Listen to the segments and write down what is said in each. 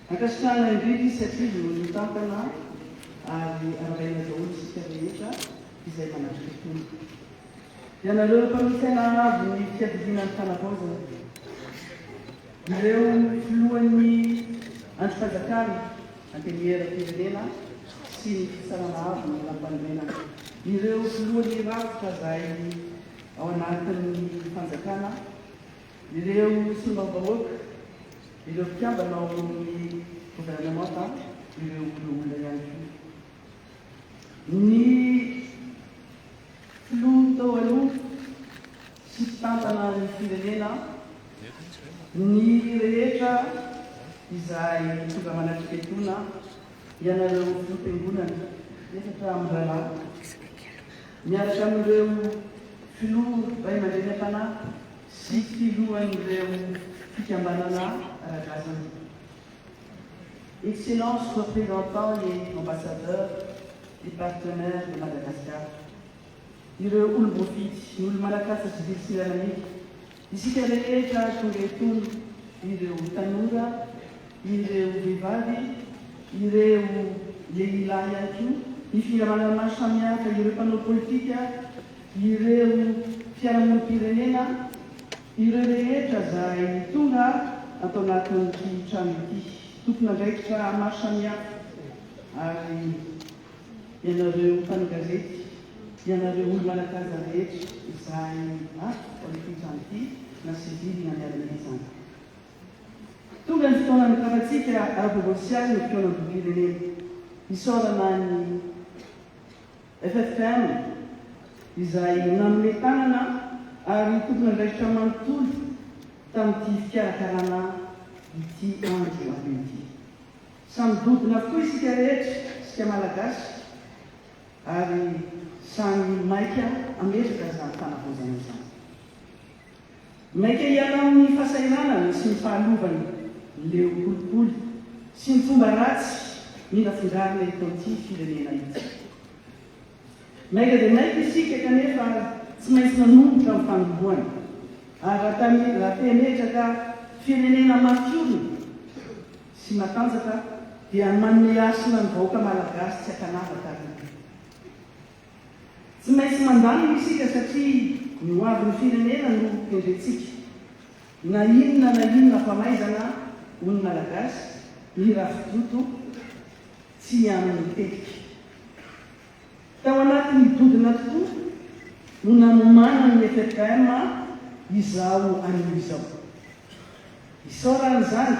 Ankasitrahana indrindra satria no tampana ary araina daholo sika rehetra izay manatrika tombony. Ianareo mpamitaina avy ny fiadivinan'ny fanavaozana. Ireo filohan'ny antrim-panjakana antenera-pirenena sy ny fisarana avy ny lampanmenana. Ireo filohan'ny rafitra izay ao anatin'ny fanjakana. Ireo solombavam-bahoaka, ireo mpiambana ao amin'ny gouvernemanta, ireo olona ihany koa. Ny filoha tao aloha sy mpitantana ny firenena, ny rehetra izay tonga manatriketona ianareo filoham-piangonana efatra amin'ny rahalahy, miaraka amin'ireo filoha ray aman-dreny sy filohan'ireo fikambanana ara-drazana. Excellences, représentants et ambassadeurs et partenaires de Madagascar. Ireo olo-boafity, ny olo-malagasy sy vilisiranamity, isika rehetra tonga etony, ireo tanora, ireo vehivavy, ireo lehilahy ihany koa, ny fiaramanana maro samihafa, ireo mpanao politika, ireo fiarahamonim-pirenena, ireo rehetra izay tonga atao anatin'ity trano ity, tompon'andraikitra maro samihafa, ary ianareo mpanao gazety, ianareo olo malakaza rehetra izay ao ity trano ity na sivily na miarana izany. Tonga ny fotoana mikarantsika ara-provincialy ny fitoanam-pirenena. Isaorana ny FFM izay nanome tanana ary tompon'andraikitra manontolo tamin'ity fikarakarana ity andro avy ity. Samy dodina avokoa isika rehetra, isika malagasy, ary samy maika ametraka izany fanavaozana izany. Maika hiala amin'ny fahasahiranana sy ny fahalovany leo kolikoly sy ny fomba ratsy mila fondrarina eto amin'ity firenena ity. Maika dia maika isika kanefa tsy maintsy nanombotra amin'ny fanoloroana, ary raha te-metraka firenena mafiorina sy matanjaka dia manome asina ny vahoaka malagasy tsy akanavaka ary. Tsy maintsy mandamina isika satria ny hoavin'ny firenena no kendrentsika. Na inona famaizana hono malagasy, ny rafidoto tsy amin'ny tetika. Tao anatin'ny dodina tokoa no nanomana ny FFM izao anio izao. Isaoran'izany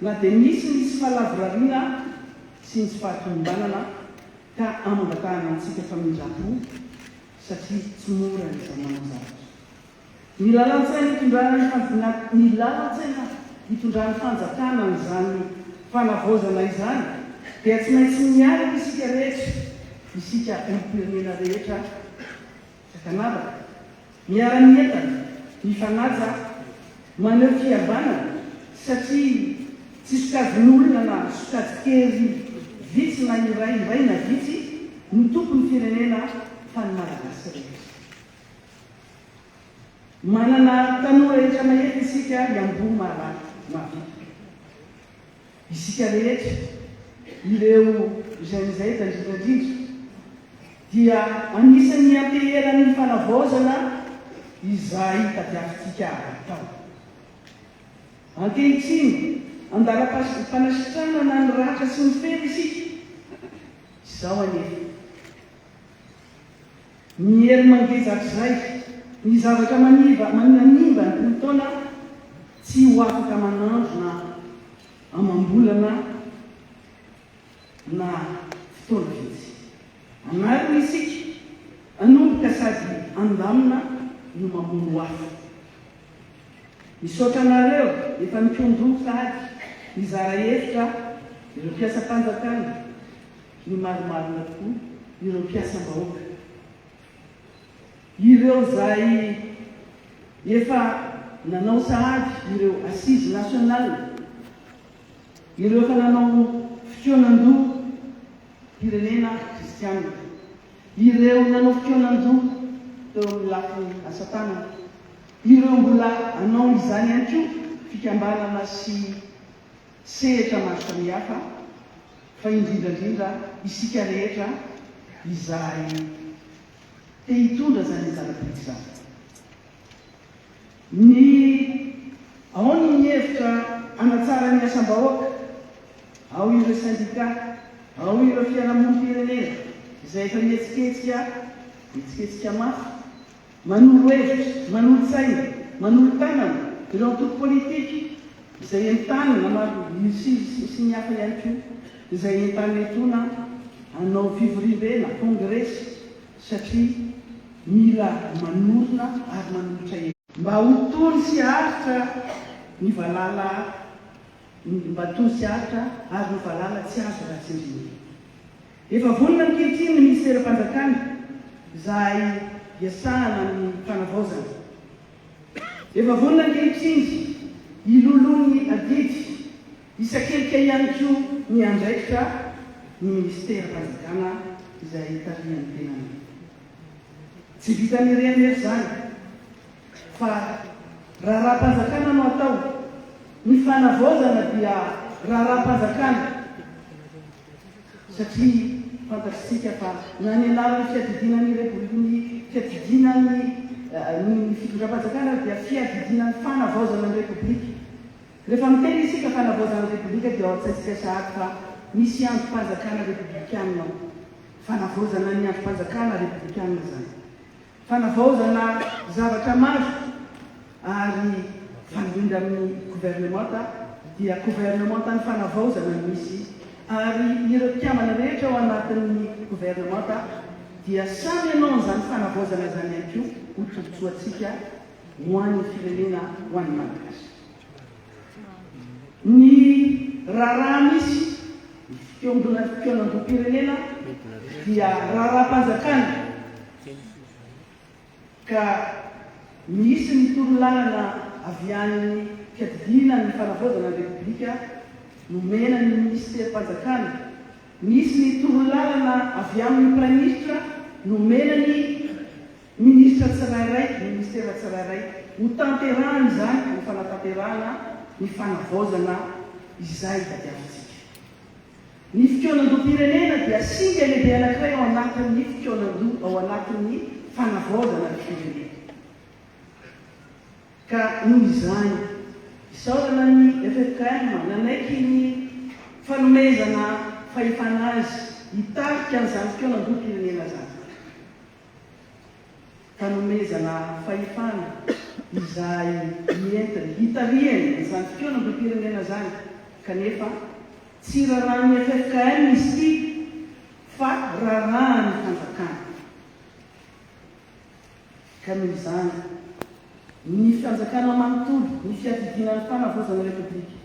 na dia nisy fahalavorariana sy nisy fahatombanana ka amangatahana antsika famindrapo satria tsy mora izao manao zavatra. Ny lalan-tsaina hitondrany fanjakana n'izany fanavaozana izany dia tsy maintsy miaraka isika rehetra, isika olo-pirenena rehetra sakanavaka, miara-mientana, mifanaja, maneo fihavanana satria tsy sokajin'olona na sokajin-kely vitsy na iray na vitsy ny tompon'ny firenena fa ny malagasy rehetra. Manana tanora rehetra mahety isika iambo mavita. Isika rehetra, ireo izay tandrindrindrindra dia anisan'ny ampiheran'ny fanavaozana izay tadiavintsika atao. Ankehitriny, andalam-panasitranana ny ratra sy ny fety isika. Izao anefa. Ny hery mangezak'izay, ny zavatra manimba ny taona tsy ho afaka manandro na amam-bolana na fotoana vitsy. Anarina isika, anomboka sady andamina no mamono hafa. Misaotra anareo efa nipiondroko sady mizara hevitra, ireo mpiasam-panjakana, ny maromarona tokoa, ireo mpiasam-bahoaka. Ireo izay efa nanao sahady, ireo assise nationale, ireo efa nanao fitoanan-doha pirenena kristianina, ireo nanao fitoanan-doha teo amin'ny lafiny asa-tanana, ireo mbola anao izany ihany koa fikambanana sy sehatra maro samihafa fa indrindrandrindra isika rehetra izay te hitondra zany zava-bidy zany. Ao ny mihevitra anatsara ny asam-bahoaka, ao ireo syndicat, ao ireo fiarahamonim-pirenena izay efa mihetsiketsika mafy, manolo hevitra, manolo saina, manolo tanana ireo antoko politiky izay entanina maro sy ny hafa ihany koa izay entana etona hanao fivoribe na kongresy satria mila manorona ary manolotra e mba ho tony sy haritra ny valala, mba tony sy haritra ary ny valala tsy azo raha tsy indrina. Efa vonona ankehitriny ny ministera-panjakana izay hiasana ny fanavaozana. Efa vonona ankehitriny ilolony adidy isakelika ihany koa ny andraikitra ny ministera-panjakana izay tarihany tenany. Tsy vita mirehanery zany fa raha-panjakana no atao, ny fanavaozana dia raha-panjakana satria fantatritsika fa nanenarany fiadidinany fiadidinany ny fitondram-panjakana dia fiadidinany fanavaozana ny repoblika. Rehefa miteny isika fanavaozana ny repoblika dia ao an-tsaintsika sahady fa misy androm-panjakana republikanina, fanavaozana ny androm-panjakana republikanina zany. Fanavaozana zavatra maro ary fanindra amin'ny gouvernemanta dia gouvernemanta ny fanavaozana misy ary ireo mpiamana rehetra ao anatin'ny gouvernemanta dia samy ianao an'izany fanavaozana zany ihany koa ho tombotsoantsika ho an'ny firenena ho an'ny Malagasy. Ny raharaha misy fikonan-dom-pirenena dia raha-panjakana ka misy ny torolalana avy any fiadidina ny fanavaozana ny repoblika nomena ny ministera-panjakana, misy ny torolalana avy amin'ny praministra nomena ny ministra tsirairay, ministera tsirairay ho tanterahany zany ho fanatanterahana ny fanavaozana izay tadiavintsika. Ny fikonan-dom-pirenena dia singa lehibe anankiray ao anatin'ny fikonan-do ao anatin'ny fanavaozana ny firenena. Ka noho izany isaorana ny FFKM nanaiky ny fanomezana fahefana azy hitarika an'izany fikonan-dom-pirenena zany. Fanomezana fahefana izay mientiny hitarihany izany fikonan-dom-pirenena zany kanefa tsy rarahan'ny FFKM izy ity fa rarahan'ny fanjakana. Ka noho izany ny fanjakana manontolo, ny fiadidinan'ny fanavaozana repoblika,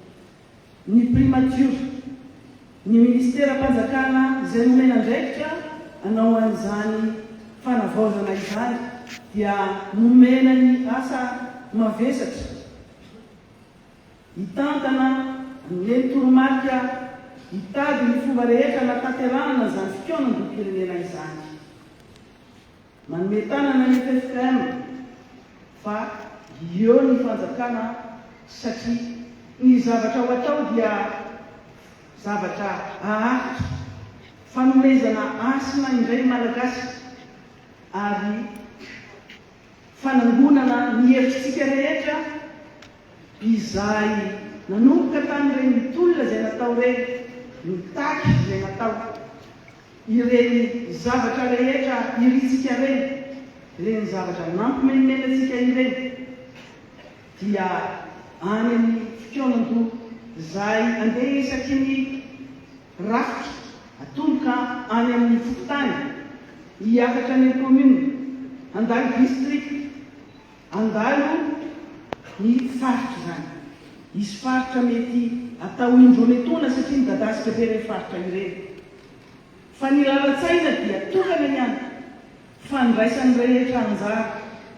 ny primature, ny ministera-panjakana izay nomena andraikitra hanao an'izany fanavaozana izany dia nomena ny asa mavesatra hitantana ny toromarika hitady ny fomba rehetra natanterahana zany fikonan-dom-pirenena izany. Manome tanana ny FFKM fa eo ny fanjakana satria ny zavatra ho atao dia zavatra ahatra, fanomezana asina indray Malagasy ary fanangonana ny hevitsika rehetra izay nanomboka tamin'ireny mitolona izay natao reny, mitaky izay natao, ireny zavatra rehetra iritsika reny, ireny zavatra nampimenemenantsika ireny dia any amin'ny fikonan-do izay andeha isaky ny rafitra atomboka any amin'ny fokotany hiakatra ny commune, andalo district, andalo ny faritra zany. Isy faritra mety atao indrometona satria midadasika be ireny faritra ireny. Fa ny lalan-tsaina dia tokana ihany fandraisan'ny rehetra anjara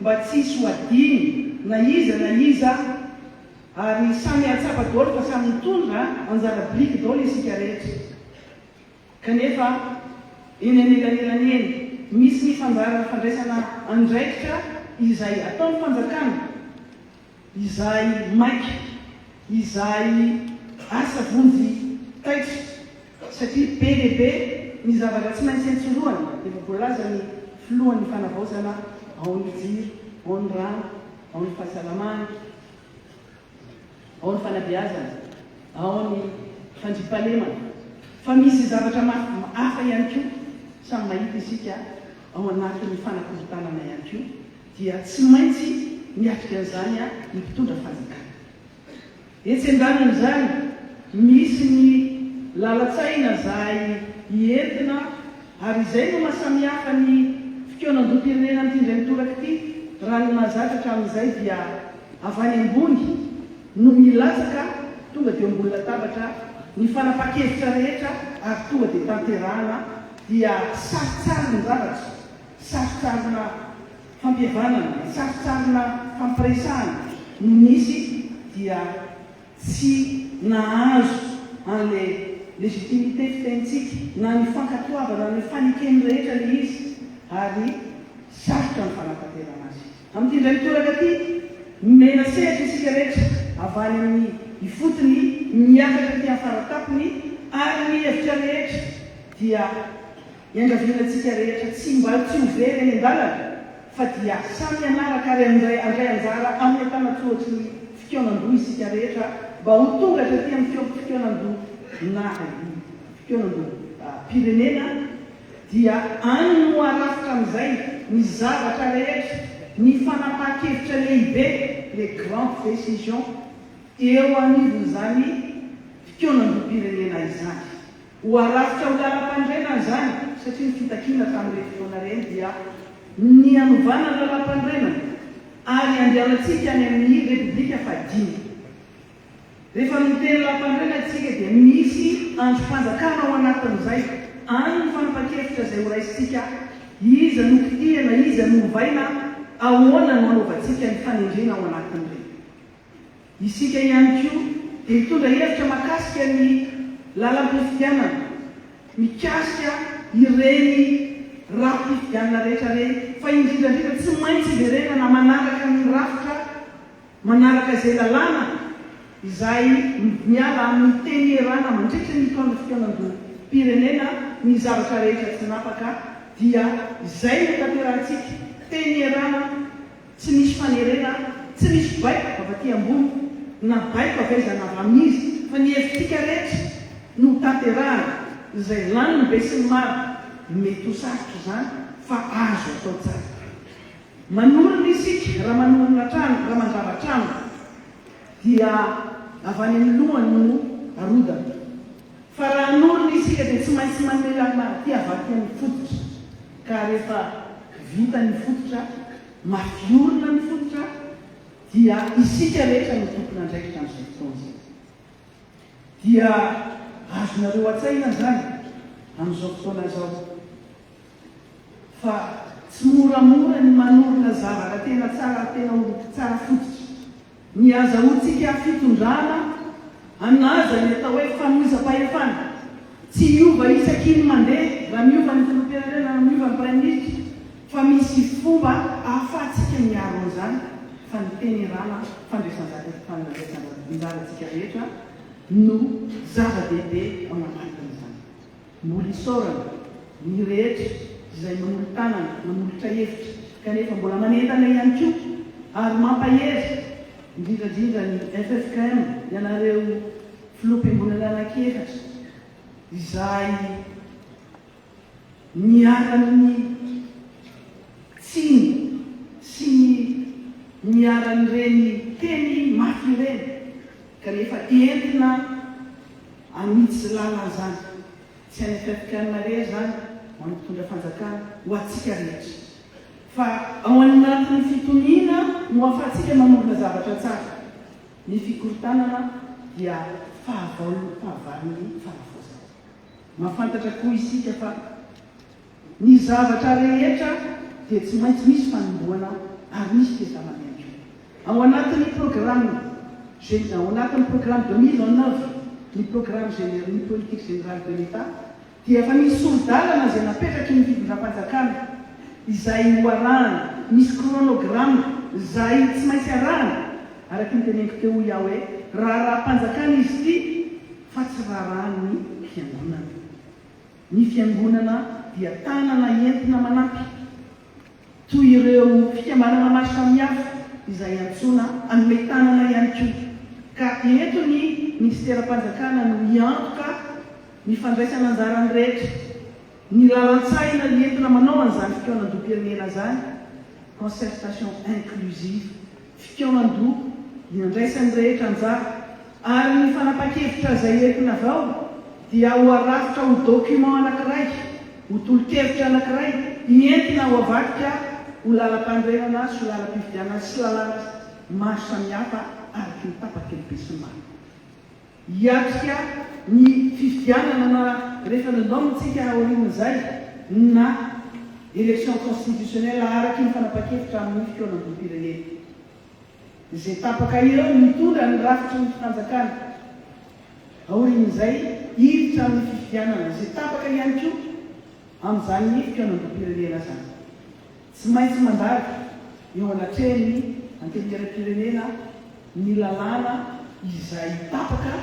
mba tsisy ho adiny na iza ary samy atsapa daholo fa samy mitondra anjara bliky daholo isika rehetra. Kanefa eny anelanelany eny misy ny fandraisana andraikitra izay ataon'ny fanjakana izay maiky, izay asa vonjy taitra satria be lehibe ny zavatra tsy maintsy entsolohana efa voalaza ny filohan'ny fanavaozana ao ny jiro, ao ny rano, ao ny fahasalamana, ao ny fanabeazana, ao ny fandripalemana. Fa misy zavatra hafa ihany koa samy mahita isika ao anatin'ny fanakorotanana ihany koa dia tsy maintsy miatrika an'izany ny mpitondra fanjakana. Etsy an-danin'izany misy ny lalatsaina izay hientina ary izay no mahasamihafa ny fikeonan-doam-pirenena mitindray mitoraka ity raha ny mahazatra hatramin'izay dia avy any ambony no milatsaka tonga dia ambony latabatra ny fanapa-kevitra rehetra ary tonga dia tanterahana dia saritsarina zavatra, saritsarina fampihavanana, saritsarina fampiresahana no misy dia tsy nahazo an'ilay legitimité fitentsika na ny fankatoavana ny fanekeny rehetra le izy ary sarotra ny fanatanterana azy. Amin'ity indray mitoraka ity mena sehatra isika rehetra avany amin'ny ifotony miakatra ty afaratapony ary ny hevitra rehetra dia iangavianantsika rehetra tsy mba tsy hovery eny an-dalana fa dia samy anaraka ary andray anjara amin'ny tanatsohatry ny fikeonan-doha isika rehetra mba ho tongatra ty amin'ny fikeonan-doha na fikeonan-doha pirenena dia any no arafitra amin'izay ny zavatra rehetra ny fanapa-kevitra lehibe les grandes décisions eo anivon'izany fikeonan-doha pirenena izany ho arafitra ho lalam-pandrena zany satria ny fitakiana tamin'ireny fotoana reny dia ny anovana ny lalam-pandrenana ary andehanantsika any amin'ny repoblika fadimy. Rehefa miteny lalam-pandrena tsika dia misy androm-panjakana ao anatin'izay any ny fanapa-kevitra izay ho raisitsika iza no kitihana, iza no hovaina ahoana no anaovantsika ny fanendrena ao anatin'ireny. Isika ihany koa dia hitondra hevitra makasika ny lalam-pifidianana, mikasika ireny raha-pifidianana rehetra reny fa indrindrandrindra tsy maintsy iverena na manaraka ny rafitra, manaraka izay lalàna izay miala amin'ny tenierana mandritra ny taona fikeonan-doha pirenena ny zavatra rehetra tsy napaka dia izay no tanterantsika tenierana tsy misy fanerena, tsy misy baiko avy aty ambony na baiko avaizana avy amin'izy fa ny hevitrika rehetra no tanterahana izay laniny be sy ny maro mety ho sarotra zany fa azo atao tsara. Manorina isika raha manorina trano, raha mandrava trano dia avy any amin'ny lohany no arodana. Fa raha anorina isika dia tsy maintsy mamelana ty avy aty amin'ny fototra. Ka rehefa vita ny fototra, mafiorina ny fototra dia isika rehetra no tompona andraikitra amin'izay fotoana izay. Dia azonareo an-tsaina zany amin'izao fotoana izao fa tsy moramora ny manorina zavatra tena tsara, tena tsara fototra. Ny azahoantsika fitondrana anaza ny atao hoe famonjam-pahefana tsy miova isaky ny mandeha raha miova ny filoam-pirenena na miova ny praiminisitra fa misy fomba ahafahantsika miaro an'izany fa ny tenierana fandraisan-jaratsika rehetra no zava-dehibe ao anatin'izany. Mbola isaorana ny rehetra izay mamoly tanana, mamolitra hevitra kanefa mbola manentana ihany koa ary mampahery indrindrandrindra ny FFKM ianareo filoam-piangonana anankiefatra izay miara-ny tsiny sy miara-n'ireny teny mafy ireny kanefa entina amiditsy lalana zany tsy any FFKM re zany manao mpitondra fanjakana ho atsika rehetra fa ao anatin'ny fitoniana no ahafahantsika manorina zavatra tsara. Ny fikorotanana dia fahavalony fanavaozana. Mahafantatra koa isika fa ny zavatra rehetra dia tsy maintsy misy fanomboana ary misy testamana ihany koa. Ao anatin'ny programme 2009 ny programme ny politique générale de l'État dia efa misy solidalana izay napetraky ny fitondram-panjakana izay ho arahana, misy chronogramme izay tsy maintsy arahana araky ny teneniko teo iaho hoe raha panjakana izy ity hanatsarany fiangonana. Ny fiangonana dia tanana entina manampy toy ireo fikambanana maro samihafa izay antsoina an'ilay tanana ihany koa. Ka eto ny ministeram-panjakana no miantoka ny fandraisana anjarany rehetra, ny lalan-tsaina ny entina manao an'izany fikaonan-doam-pirenena zany, concertation inclusive, fikaonan-doha inandraisany rehetra anjara, ary ny fanapa-kevitra izay entina avao dia ho arafitra ho document anankiray, ho tolo-kevitra anankiray entina ho avadika ho lalam-pandrenana sy ho lalam-pifidianana sy lalàna maro samihafa araky ny tapa-kely sy maro. Hiatrika ny fifidianana na rehefa nandaomintsika aorian'izay na élection constitutionnelle araky ny fanapa-kevitra amin'ny fikaonan-doam-pirenena. Izay tapaka eo mitondra ny rafitry ny fanjakana aorian'izay hiditra amin'ny fifidianana, izay tapaka ihany koa amin'izany ny fikaonan-doam-pirenena zany. Tsy maintsy mandalo eo anatrehany anteneram-pirenena ny lalàna izay tapaka,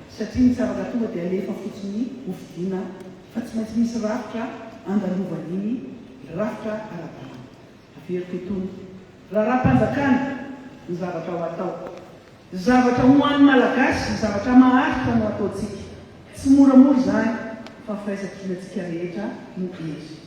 satria ny tsy afaka tonga dia alefa fotsiny hofidiana fa tsy maintsy misy rafitra andalovany rafitra ara-dalàna. Averiko itony raha raha-mpanjakana ny zavatra ho atao, zavatra ho an'ny malagasy, zavatra maharitra no ataontsika. Tsy moramora zany fa firaisan-kinantsika rehetra no izy.